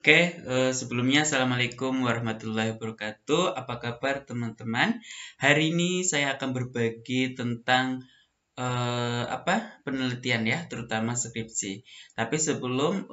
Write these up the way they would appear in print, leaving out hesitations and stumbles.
Sebelumnya Assalamualaikum warahmatullahi wabarakatuh. Apa kabar teman-teman? Hari ini saya akan berbagi tentang penelitian ya, terutama skripsi. Tapi sebelum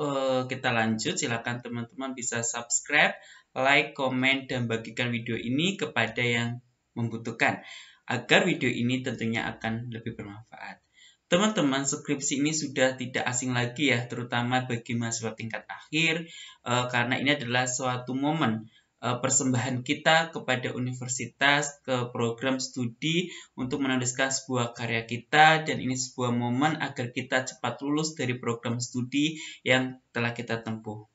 kita lanjut, silakan teman-teman bisa subscribe, like, komen, dan bagikan video ini kepada yang membutuhkan, agar video ini tentunya akan lebih bermanfaat. Teman-teman, skripsi ini sudah tidak asing lagi ya, terutama bagi mahasiswa tingkat akhir, karena ini adalah suatu momen persembahan kita kepada universitas, ke program studi untuk menuliskan sebuah karya kita, dan ini sebuah momen agar kita cepat lulus dari program studi yang telah kita tempuh.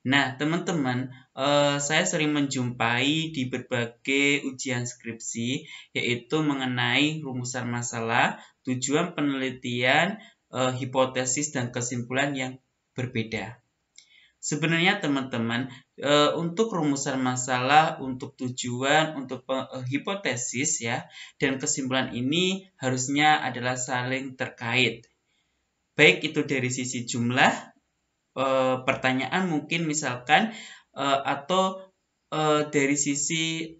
Nah, teman-teman, saya sering menjumpai di berbagai ujian skripsi, yaitu mengenai rumusan masalah, tujuan penelitian, hipotesis, dan kesimpulan yang berbeda. Sebenarnya teman-teman, untuk rumusan masalah, untuk tujuan, untuk hipotesis ya, dan kesimpulan ini harusnya adalah saling terkait. Baik itu dari sisi jumlah pertanyaan mungkin misalkan atau dari sisi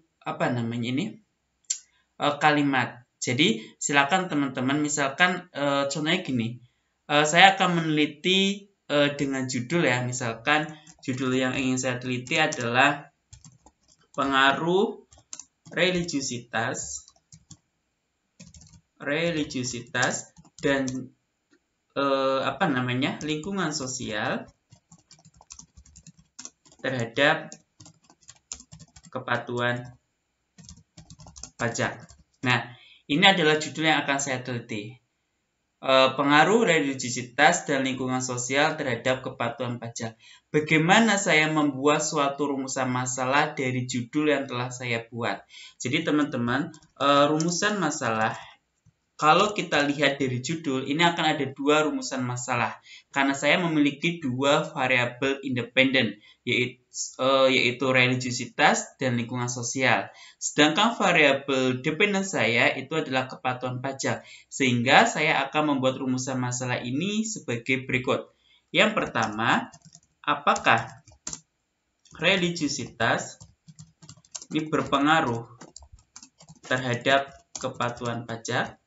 kalimat. Jadi silakan teman-teman misalkan contohnya gini, saya akan meneliti dengan judul ya, misalkan judul yang ingin saya teliti adalah pengaruh religiusitas dan lingkungan sosial terhadap kepatuhan pajak. Nah, ini adalah judul yang akan saya teliti. Pengaruh religiusitas dan lingkungan sosial terhadap kepatuhan pajak. Bagaimana saya membuat suatu rumusan masalah dari judul yang telah saya buat? Jadi teman-teman, rumusan masalah, kalau kita lihat dari judul, ini akan ada dua rumusan masalah. Karena saya memiliki dua variabel independen, yaitu religiusitas dan lingkungan sosial. Sedangkan variabel dependen saya itu adalah kepatuhan pajak. Sehingga saya akan membuat rumusan masalah ini sebagai berikut. Yang pertama, apakah religiusitas ini berpengaruh terhadap kepatuhan pajak?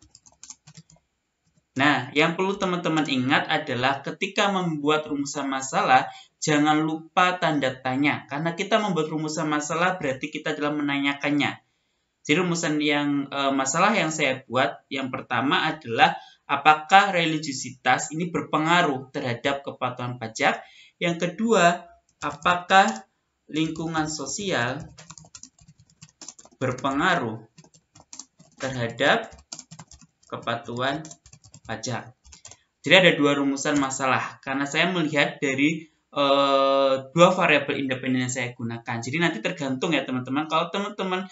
Nah, yang perlu teman-teman ingat adalah ketika membuat rumusan masalah, jangan lupa tanda tanya. Karena kita membuat rumusan masalah berarti kita adalah menanyakannya. Jadi rumusan masalah yang saya buat, yang pertama adalah apakah religiusitas ini berpengaruh terhadap kepatuhan pajak? Yang kedua, apakah lingkungan sosial berpengaruh terhadap kepatuhan pajak. Jadi ada dua rumusan masalah karena saya melihat dari dua variabel independen yang saya gunakan. Jadi nanti tergantung ya teman-teman. Kalau teman-teman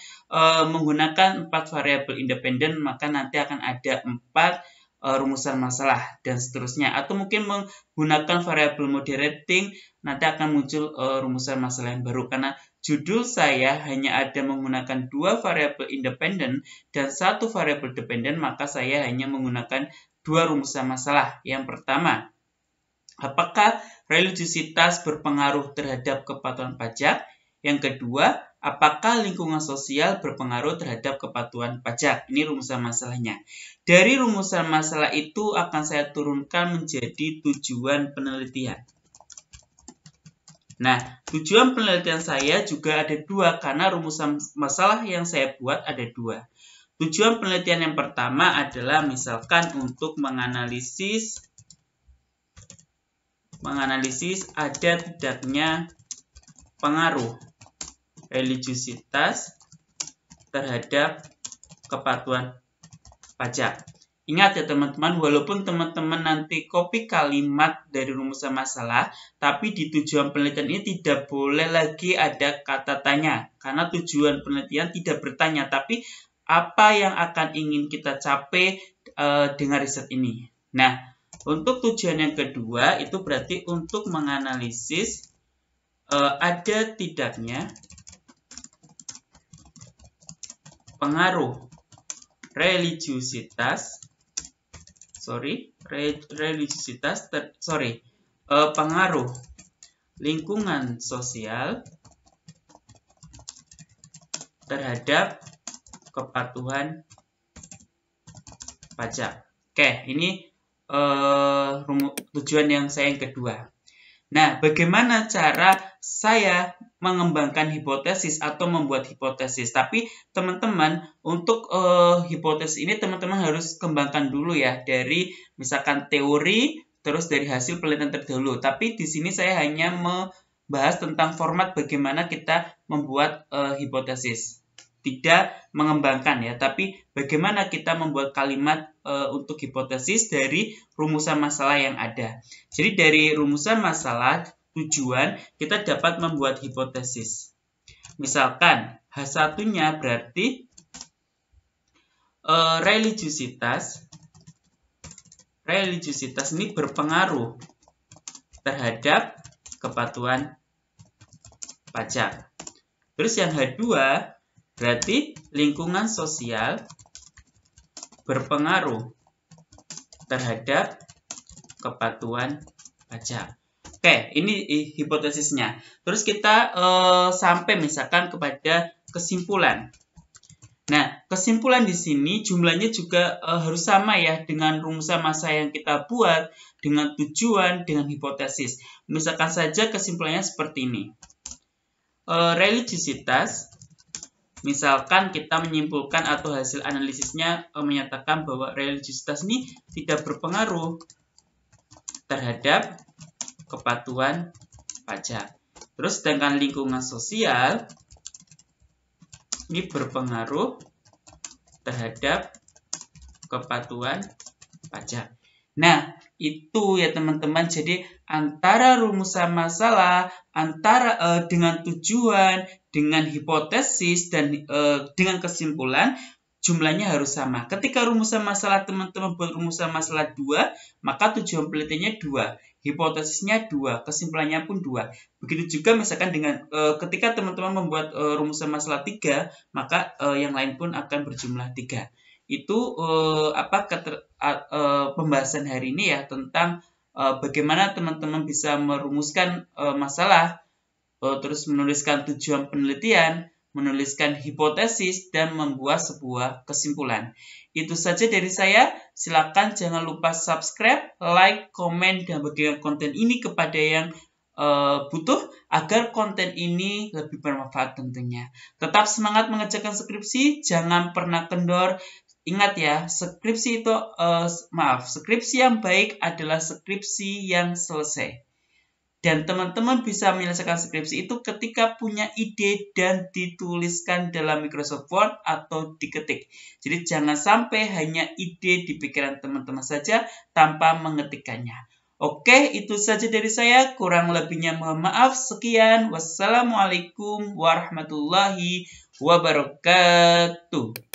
menggunakan 4 variabel independen, maka nanti akan ada 4 rumusan masalah dan seterusnya. Atau mungkin menggunakan variabel moderating, nanti akan muncul rumusan masalah yang baru. Karena judul saya hanya ada menggunakan 2 variabel independen dan 1 variabel dependen, maka saya hanya menggunakan 2 rumusan masalah. Yang pertama, apakah religiusitas berpengaruh terhadap kepatuhan pajak? Yang kedua, apakah lingkungan sosial berpengaruh terhadap kepatuhan pajak? Ini rumusan masalahnya. Dari rumusan masalah itu akan saya turunkan menjadi tujuan penelitian. Nah, tujuan penelitian saya juga ada 2 karena rumusan masalah yang saya buat ada 2. Tujuan penelitian yang pertama adalah misalkan untuk menganalisis ada tidaknya pengaruh religiusitas terhadap kepatuhan pajak. Ingat ya teman-teman, walaupun teman-teman nanti copy kalimat dari rumusan masalah, tapi di tujuan penelitian ini tidak boleh lagi ada kata tanya. Karena tujuan penelitian tidak bertanya, tapi apa yang akan ingin kita capai dengan riset ini. Nah, untuk tujuan yang kedua itu berarti untuk menganalisis ada tidaknya pengaruh pengaruh lingkungan sosial terhadap kepatuhan pajak. Oke, ini tujuan yang saya yang kedua. Nah, bagaimana cara saya mengembangkan hipotesis atau membuat hipotesis? Tapi teman-teman, untuk hipotesis ini teman-teman harus kembangkan dulu ya dari misalkan teori, terus dari hasil penelitian terdahulu. Tapi di sini saya hanya membahas tentang format bagaimana kita membuat hipotesis. Tidak mengembangkan ya, tapi bagaimana kita membuat kalimat untuk hipotesis dari rumusan masalah yang ada. Jadi dari rumusan masalah tujuan kita dapat membuat hipotesis. Misalkan H1-nya berarti religiusitas ini berpengaruh terhadap kepatuhan pajak. Terus yang H2 berarti lingkungan sosial berpengaruh terhadap kepatuhan pajak. Oke, ini hipotesisnya. Terus kita sampai misalkan kepada kesimpulan. Nah, kesimpulan di sini jumlahnya juga harus sama ya dengan rumusan masalah yang kita buat, dengan tujuan, dengan hipotesis. Misalkan saja kesimpulannya seperti ini. Religiusitas, misalkan kita menyimpulkan atau hasil analisisnya menyatakan bahwa religiusitas ini tidak berpengaruh terhadap kepatuhan pajak. Terus sedangkan lingkungan sosial ini berpengaruh terhadap kepatuhan pajak. Nah, itu ya teman-teman. Jadi antara rumusan masalah, antara dengan tujuan, dengan hipotesis, dan dengan kesimpulan, jumlahnya harus sama. Ketika rumusan masalah teman-teman buat rumusan masalah 2, maka tujuan penelitiannya 2. Hipotesisnya 2, kesimpulannya pun 2. Begitu juga misalkan dengan ketika teman-teman membuat rumusan masalah 3, maka yang lain pun akan berjumlah 3. Itu pembahasan hari ini ya tentang bagaimana teman-teman bisa merumuskan masalah, terus menuliskan tujuan penelitian, menuliskan hipotesis, dan membuat sebuah kesimpulan. Itu saja dari saya. Silakan jangan lupa subscribe, like, komen, dan bagikan konten ini kepada yang butuh agar konten ini lebih bermanfaat tentunya. Tetap semangat mengerjakan skripsi, jangan pernah kendor. Ingat ya, skripsi itu skripsi yang baik adalah skripsi yang selesai. Dan teman-teman bisa menyelesaikan skripsi itu ketika punya ide dan dituliskan dalam Microsoft Word atau diketik. Jadi jangan sampai hanya ide di pikiran teman-teman saja tanpa mengetikkannya. Oke, itu saja dari saya. Kurang lebihnya mohon maaf. Sekian. Wassalamualaikum warahmatullahi wabarakatuh.